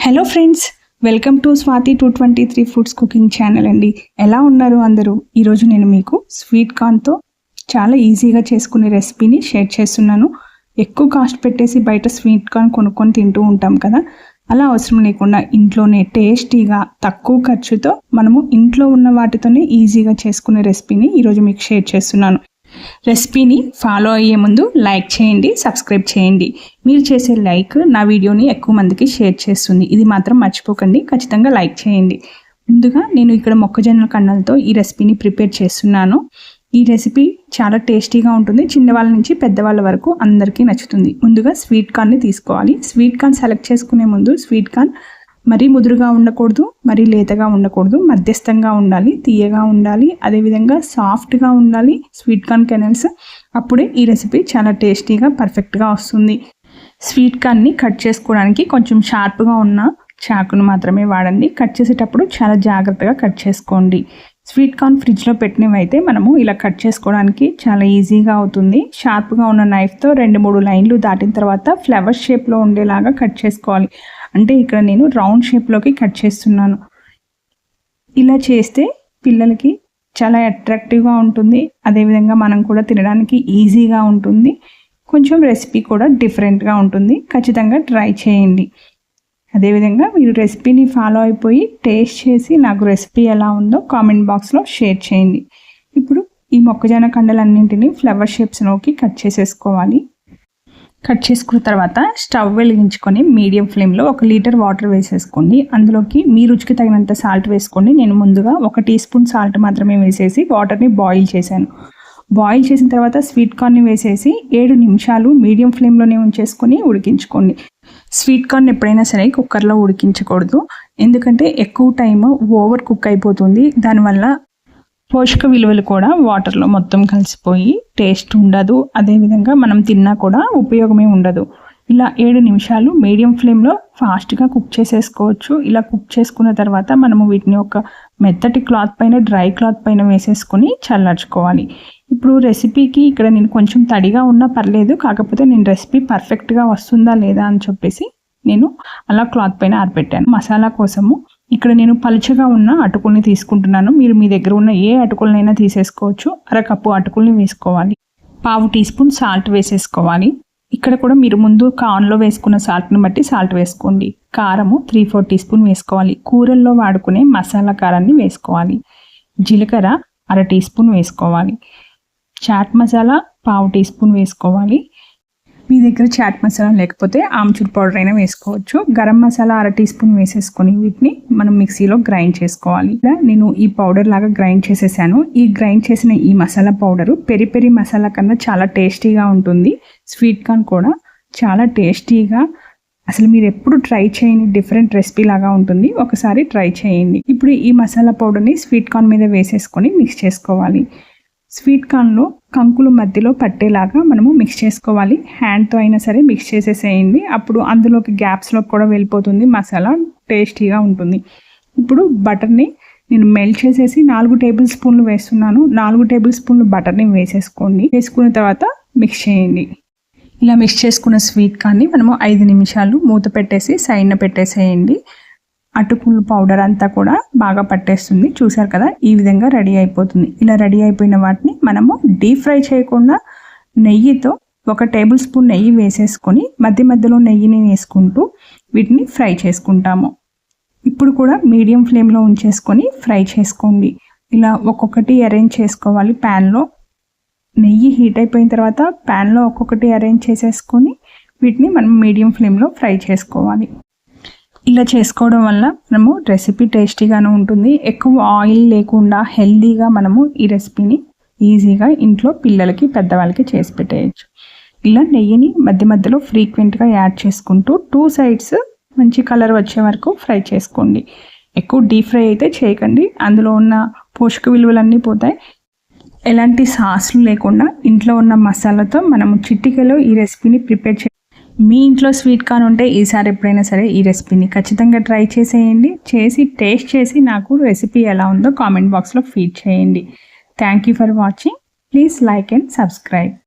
Hello friends, welcome to Swathi 223 foods cooking channel అండి. ఎలా ఉన్నారు అందరూ? ఈరోజు నేను మీకు స్వీట్ కార్న్తో చాలా ఈజీగా చేసుకునే రెసిపీని షేర్ చేస్తున్నాను. ఎక్కువ కాస్ట్ పెట్టేసి బయట స్వీట్ కార్న్ కొనుక్కొని తింటూ ఉంటాం కదా, అలా అవసరం లేకుండా ఇంట్లోనే టేస్టీగా తక్కువ ఖర్చుతో మనము ఇంట్లో ఉన్న వాటితోనే ఈజీగా చేసుకునే రెసిపీని ఈరోజు మీకు షేర్ చేస్తున్నాను. రెసిపీని ఫాలో అయ్యే ముందు లైక్ చేయండి, సబ్స్క్రైబ్ చేయండి. మీరు చేసే లైక్ నా వీడియోని ఎక్కువ మందికి షేర్ చేస్తుంది. ఇది మాత్రం మర్చిపోకండి, ఖచ్చితంగా లైక్ చేయండి. ముందుగా నేను ఇక్కడ మొక్కజొన్న కండలతో ఈ రెసిపీని ప్రిపేర్ చేస్తున్నాను. ఈ రెసిపీ చాలా టేస్టీగా ఉంటుంది. చిన్నవాళ్ళ నుంచి పెద్దవాళ్ళ వరకు అందరికీ నచ్చుతుంది. ముందుగా స్వీట్ కార్న్ని తీసుకోవాలి. స్వీట్ కార్న్ సెలెక్ట్ చేసుకునే ముందు స్వీట్ కార్న్ మరీ ముదురుగా ఉండకూడదు, మరీ లేతగా ఉండకూడదు, మధ్యస్థంగా ఉండాలి, తీయగా ఉండాలి, అదేవిధంగా సాఫ్ట్గా ఉండాలి స్వీట్ కార్న్ కెనల్స్. అప్పుడే ఈ రెసిపీ చాలా టేస్టీగా పర్ఫెక్ట్గా వస్తుంది. స్వీట్ కార్న్ని కట్ చేసుకోవడానికి కొంచెం షార్ప్గా ఉన్న చాకును మాత్రమే వాడండి. కట్ చేసేటప్పుడు చాలా జాగ్రత్తగా కట్ చేసుకోండి. స్వీట్ కార్న్ ఫ్రిడ్జ్లో పెట్టినవి అయితే మనము ఇలా కట్ చేసుకోవడానికి చాలా ఈజీగా అవుతుంది. షార్ప్గా ఉన్న నైఫ్తో 2-3 లైన్లు దాటిన తర్వాత ఫ్లవర్ షేప్లో ఉండేలాగా కట్ చేసుకోవాలి. అంటే ఇక్కడ నేను రౌండ్ షేప్లోకి కట్ చేస్తున్నాను. ఇలా చేస్తే పిల్లలకి చాలా అట్రాక్టివ్గా ఉంటుంది, అదేవిధంగా మనం కూడా తినడానికి ఈజీగా ఉంటుంది. కొంచెం రెసిపీ కూడా డిఫరెంట్గా ఉంటుంది. ఖచ్చితంగా ట్రై చేయండి. అదేవిధంగా మీరు రెసిపీని ఫాలో అయిపోయి టేస్ట్ చేసి నాకు రెసిపీ ఎలా ఉందో కామెంట్ బాక్స్లో షేర్ చేయండి. ఇప్పుడు ఈ మొక్కజొన్న కండలన్నింటినీ ఫ్లవర్ షేప్స్లోకి కట్ చేసేసుకోవాలి. కట్ చేసుకున్న తర్వాత స్టవ్ వెలిగించుకొని మీడియం ఫ్లేమ్లో 1 లీటర్ వాటర్ వేసేసుకోండి. అందులోకి మీ రుచికి తగినంత సాల్ట్ వేసుకోండి. నేను ముందుగా 1 టీ స్పూన్ సాల్ట్ మాత్రమే వేసేసి వాటర్ని బాయిల్ చేశాను. బాయిల్ చేసిన తర్వాత స్వీట్ కార్న్ని వేసేసి 7 నిమిషాలు మీడియం ఫ్లేమ్లోనే ఉంచేసుకొని ఉడికించుకోండి. స్వీట్ కార్న్ ఎప్పుడైనా సరే కుక్కర్లో ఉడికించకూడదు, ఎందుకంటే ఎక్కువ టైం ఓవర్ కుక్ అయిపోతుంది. దానివల్ల పోషక విలువలు కూడా వాటర్లో మొత్తం కలిసిపోయి టేస్ట్ ఉండదు, అదేవిధంగా మనం తిన్నా కూడా ఉపయోగమే ఉండదు. ఇలా 7 నిమిషాలు మీడియం ఫ్లేమ్లో ఫాస్ట్గా కుక్ చేసేసుకోవచ్చు. ఇలా కుక్ చేసుకున్న తర్వాత మనము వీటిని ఒక మెత్తటి క్లాత్ పైన, డ్రై క్లాత్ పైన వేసేసుకొని చల్లార్చుకోవాలి. ఇప్పుడు రెసిపీకి ఇక్కడ నేను కొంచెం తడిగా ఉన్నా పర్లేదు, కాకపోతే నేను రెసిపీ పర్ఫెక్ట్గా వస్తుందా లేదా అని చెప్పేసి నేను అలా క్లాత్ పైన ఆరబెట్టాను. మసాలా కోసము ఇక్కడ నేను పలుచగా ఉన్న అటుకుల్ని తీసుకుంటున్నాను. మీరు మీ దగ్గర ఉన్న ఏ అటుకులనైనా తీసేసుకోవచ్చు. 1 కప్పు అటుకుల్ని వేసుకోవాలి. 1/2 టీ స్పూన్ సాల్ట్ వేసేసుకోవాలి. ఇక్కడ కూడా మీరు ముందు కార్న్లో వేసుకున్న సాల్ట్ని బట్టి సాల్ట్ వేసుకోండి. కారము 3-4 టీ స్పూన్ వేసుకోవాలి. కూరల్లో వాడుకునే మసాలా కారాన్ని వేసుకోవాలి. జీలకర్ర 1/2 టీ స్పూన్ వేసుకోవాలి. చాట్ మసాలా 1/2 టీ స్పూన్ వేసుకోవాలి. మీ దగ్గర చాట్ మసాలా లేకపోతే ఆమ్చూర్ పౌడర్ అయినా వేసుకోవచ్చు. గరం మసాలా 1/2 టీ స్పూన్ వేసేసుకొని వీటిని మనం మిక్సీలో గ్రైండ్ చేసుకోవాలి. ఇలా నేను ఈ పౌడర్ లాగా గ్రైండ్ చేసేసాను. ఈ గ్రైండ్ చేసిన ఈ masala powder peri peri masala కన్నా చాలా టేస్టీగా ఉంటుంది. స్వీట్ కార్న్ కూడా చాలా టేస్టీగా, అసలు మీరు ఎప్పుడు ట్రై చేయని డిఫరెంట్ రెసిపీ లాగా ఉంటుంది. ఒకసారి ట్రై చేయండి. ఇప్పుడు ఈ మసాలా పౌడర్ని స్వీట్ కార్న్ మీద వేసేసుకొని మిక్స్ చేసుకోవాలి. స్వీట్ కార్న్లో కంకులు మధ్యలో పట్టేలాగా మనము మిక్స్ చేసుకోవాలి. హ్యాండ్తో అయినా సరే మిక్స్ చేసేసేయండి. అప్పుడు అందులోకి గ్యాప్స్లో కూడా వెళ్ళిపోతుంది మసాలా, టేస్టీగా ఉంటుంది. ఇప్పుడు బటర్ని నేను మెల్ట్ చేసేసి 4 టేబుల్ స్పూన్లు వేస్తున్నాను. 4 టేబుల్ స్పూన్లు బటర్ని వేసేసుకోండి. వేసుకున్న తర్వాత మిక్స్ చేయండి. ఇలా మిక్స్ చేసుకున్న స్వీట్ కార్న్ని మనము 5 నిమిషాలు మూత పెట్టేసి సైడ్న పెట్టేసేయండి. అటుకుల పౌడర్ అంతా కూడా బాగా పట్టేస్తుంది. చూసారు కదా, ఈ విధంగా రెడీ అయిపోతుంది. ఇలా రెడీ అయిపోయిన వాటిని మనము డీప్ ఫ్రై చేయకుండా నెయ్యితో 1 టేబుల్ స్పూన్ నెయ్యి వేసేసుకొని మధ్య మధ్యలో నెయ్యిని వేసుకుంటూ వీటిని ఫ్రై చేసుకుంటాము. ఇప్పుడు కూడా మీడియం ఫ్లేమ్లో ఉంచేసుకొని ఫ్రై చేసుకోండి. ఇలా ఒక్కొక్కటి అరేంజ్ చేసుకోవాలి. ప్యాన్లో నెయ్యి హీట్ అయిపోయిన తర్వాత ప్యాన్లో ఒక్కొక్కటి అరేంజ్ చేసేసుకొని వీటిని మనం మీడియం ఫ్లేమ్లో ఫ్రై చేసుకోవాలి. ఇలా చేసుకోవడం వల్ల మనము రెసిపీ టేస్టీగానే ఉంటుంది. ఎక్కువ ఆయిల్ లేకుండా హెల్దీగా మనము ఈ రెసిపీని ఈజీగా ఇంట్లో పిల్లలకి, పెద్దవాళ్ళకి చేసి పెట్టేయచ్చు. ఇలా నెయ్యిని మధ్య మధ్యలో ఫ్రీక్వెంట్గా యాడ్ చేసుకుంటూ 2 సైడ్స్ మంచి కలర్ వచ్చే వరకు ఫ్రై చేసుకోండి. ఎక్కువ డీప్ ఫ్రై అయితే చేయకండి, అందులో ఉన్న పోషక విలువలన్నీ పోతాయి. ఎలాంటి సాస్లు లేకుండా ఇంట్లో ఉన్న మసాలాతో మనము చిటికలో ఈ రెసిపీని ప్రిపేర్ మీ ఇంట్లో స్వీట్ కార్న్ ఉంటే ఈసారి ఎప్పుడైనా సరే ఈ రెసిపీని ఖచ్చితంగా ట్రై చేసేయండి. చేసి టేస్ట్ చేసి నాకు రెసిపీ ఎలా ఉందో కామెంట్ బాక్స్లో ఫీడ్ చేయండి. Thank you for watching. Please like and subscribe.